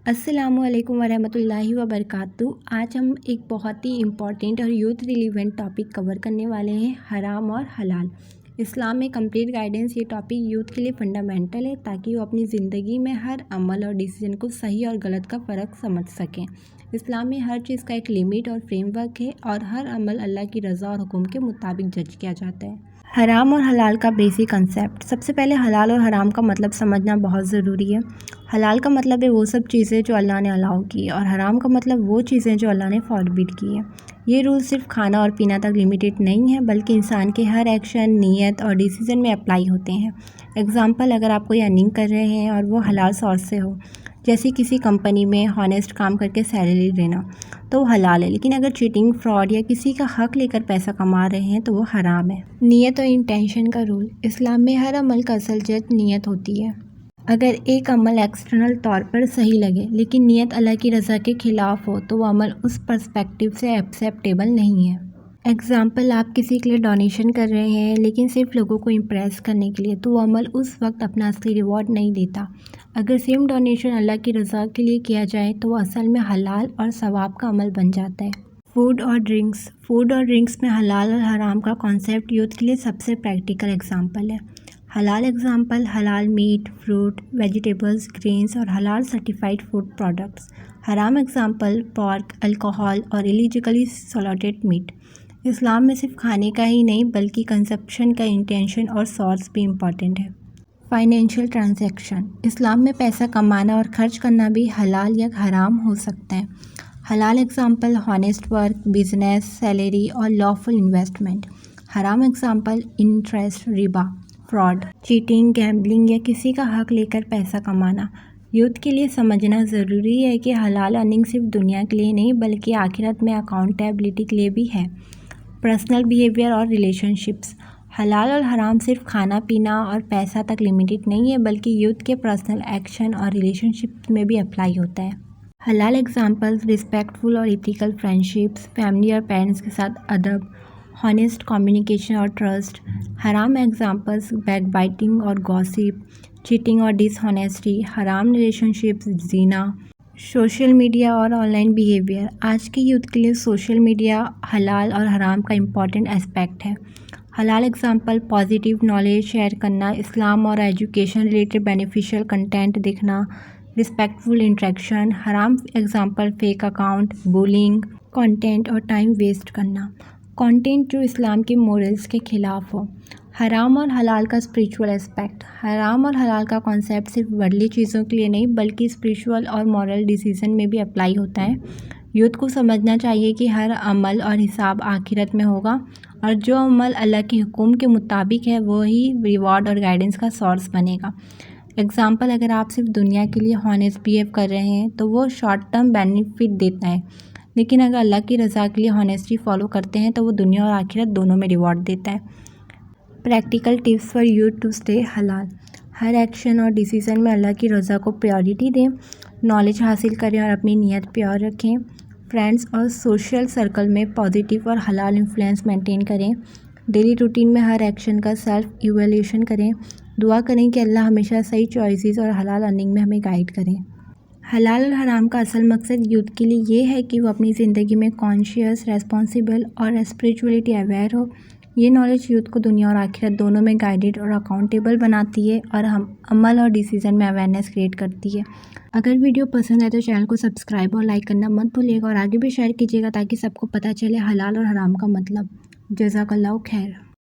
السلام علیکم ورحمۃ اللہ وبرکاتہ۔ آج ہم ایک بہت ہی امپورٹنٹ اور یوتھ ریلیونٹ ٹاپک کور کرنے والے ہیں، حرام اور حلال۔ اسلام میں کمپلیٹ گائیڈنس۔ یہ ٹاپک یوتھ کے لیے فنڈامنٹل ہے تاکہ وہ اپنی زندگی میں ہر عمل اور ڈیسیجن کو صحیح اور غلط کا فرق سمجھ سکیں۔ اسلام میں ہر چیز کا ایک لمٹ اور فریم ورک ہے اور ہر عمل اللہ کی رضا اور حکم کے مطابق جج کیا جاتا ہے۔ حرام اور حلال کا بیسک کنسیپٹ۔ سب سے پہلے حلال اور حرام کا مطلب سمجھنا بہت ضروری ہے۔ حلال کا مطلب ہے وہ سب چیزیں جو اللہ نے الاؤ کی ہے، اور حرام کا مطلب وہ چیزیں جو اللہ نے فوربڈ کی ہے۔ یہ رول صرف کھانا اور پینا تک لمیٹڈ نہیں ہے بلکہ انسان کے ہر ایکشن، نیت اور ڈیسیزن میں اپلائی ہوتے ہیں۔ اگزامپل، اگر آپ کوئی ارننگ کر رہے ہیں اور وہ حلال سورس سے ہو، جیسے کسی کمپنی میں ہانیسٹ کام کر کے سیلری لینا، تو وہ حلال ہے، لیکن اگر چیٹنگ، فراڈ یا کسی کا حق لے کر پیسہ کما رہے ہیں تو وہ حرام ہے۔ نیت اور انٹینشن کا رول۔ اسلام میں ہر عمل کا اصل جج نیت ہوتی ہے۔ اگر ایک عمل ایکسٹرنل طور پر صحیح لگے لیکن نیت اللہ کی رضا کے خلاف ہو تو وہ عمل اس پرسپیکٹیو سے ایکسیپٹیبل نہیں ہے۔ اگزامپل، آپ کسی کے لیے ڈونیشن کر رہے ہیں لیکن صرف لوگوں کو امپریس کرنے کے لیے، تو وہ عمل اس وقت اپنا اصلی ریوارڈ نہیں دیتا۔ اگر سیم ڈونیشن اللہ کی رضا کے لیے کیا جائے تو وہ اصل میں حلال اور ثواب کا عمل بن جاتا ہے۔ فوڈ اور ڈرنکس۔ فوڈ اور ڈرنکس میں حلال اور حرام کا کانسیپٹ یوتھ کے لیے سب سے پریکٹیکل اگزامپل ہے۔ حلال اگزامپل، حلال میٹ، فروٹ، ویجیٹیبلز، گرینز اور حلال سرٹیفائڈ فوڈ پروڈکٹس۔ حرام اگزامپل، پورک، الکوہول اور الیگلی سلاٹرڈ میٹ۔ اسلام میں صرف کھانے کا ہی نہیں بلکہ کنزمپشن کا انٹینشن اور سورس بھی امپورٹنٹ ہے۔ Financial transaction. اسلام میں پیسہ کمانا اور خرچ کرنا بھی حلال یا حرام ہو سکتا ہے۔ حلال اگزامپل، ہانیسٹ ورک، بزنس، سیلری اور لافل انویسٹمنٹ۔ حرام اگزامپل، انٹرسٹ، ربا، فراڈ، چیٹنگ، گیمبلنگ یا کسی کا حق لے کر پیسہ کمانا۔ یوتھ کے لیے سمجھنا ضروری ہے کہ حلال ارننگ صرف دنیا کے لیے نہیں بلکہ آخرت میں اکاؤنٹیبلٹی کے لیے بھی ہے۔ پرسنل بیہیویئر اور ریلیشن شپس۔ حلال اور حرام صرف کھانا پینا اور پیسہ تک لمیٹڈ نہیں ہے بلکہ یوتھ کے پرسنل ایکشن اور ریلیشن شپ میں بھی اپلائی ہوتا ہے۔ حلال اگزامپلز، ریسپیکٹفل اور ایتھیکل فرینڈشپس، فیملی اور پیرنٹس کے ساتھ ادب، ہانیسٹ کمیونیکیشن اور ٹرسٹ۔ حرام ایگزامپلز، بیک بائٹنگ اور گاسپ، چیٹنگ اور ڈس ہانیسٹی۔ حرام ریلیشن شپس، زنا۔ سوشل میڈیا اور آن لائن بیہیویئر۔ آج کے یوتھ کے لیے سوشل میڈیا حلال اور حرام کا امپورٹنٹ اسپیکٹ ہے۔ حلال اگزامپل، پازیٹیو نالج شیئر کرنا، اسلام اور ایجوکیشن ریلیٹڈ بینیفیشل کنٹینٹ دیکھنا، رسپیکٹفل انٹریکشن۔ حرام example, fake account, bowling content اور ٹائم ویسٹ کرنا، کنٹینٹ جو اسلام کے مورلز کے خلاف ہو۔ حرام اور حلال کا اسپریچول اسپیکٹ۔ حرام اور حلال کا کانسیپٹ صرف ورڈلی چیزوں کے لیے نہیں بلکہ اسپریچول اور مورل ڈیسیزن میں بھی اپلائی ہوتا ہے۔ یوتھ کو سمجھنا چاہیے کہ ہر عمل اور حساب آخرت میں ہوگا، اور جو عمل اللہ کے حکم کے مطابق ہے وہی ریوارڈ اور گائیڈنس کا سورس بنے گا۔ اگزامپل، اگر آپ صرف دنیا کے لیے ہانیسٹ بیہیو کر رہے ہیں تو وہ شارٹ ٹرم بینیفٹ دیتا ہے، لیکن اگر اللہ کی رضا کے لیے ہانیسٹی فالو کرتے ہیں تو وہ دنیا اور آخرت دونوں میں ریوارڈ دیتا ہے۔ Practical tips for youth to stay حلال۔ ہر ایکشن اور ڈیسیزن میں اللہ کی رضا کو پریورٹی دیں، نالج حاصل کریں اور اپنی نیت پیور رکھیں۔ فرینڈز اور سوشل سرکل میں پازیٹیو اور حلال انفلوئنس مینٹین کریں۔ ڈیلی روٹین میں ہر ایکشن کا سیلف ایویلیویشن کریں۔ دعا کریں کہ اللہ ہمیشہ صحیح چوائسیز اور حلال ارننگ میں ہمیں گائیڈ کریں۔ حلال اور حرام کا اصل مقصد یوتھ کے لیے یہ ہے کہ وہ اپنی زندگی میں کانشیس، ریسپانسبل اور اسپریچولیٹی اویئر ہو۔ یہ نالج یوتھ کو دنیا اور آخرت دونوں میں گائیڈڈ اور اکاؤنٹیبل بناتی ہے اور عمل اور ڈیسیزن میں اویئرنیس کریٹ کرتی ہے۔ اگر ویڈیو پسند آئے تو چینل کو سبسکرائب اور لائک کرنا مت بھولیے گا، اور آگے بھی شیئر کیجیے گا تاکہ سب کو پتہ چلے حلال اور حرام کا مطلب۔ جزاک اللہ خیر۔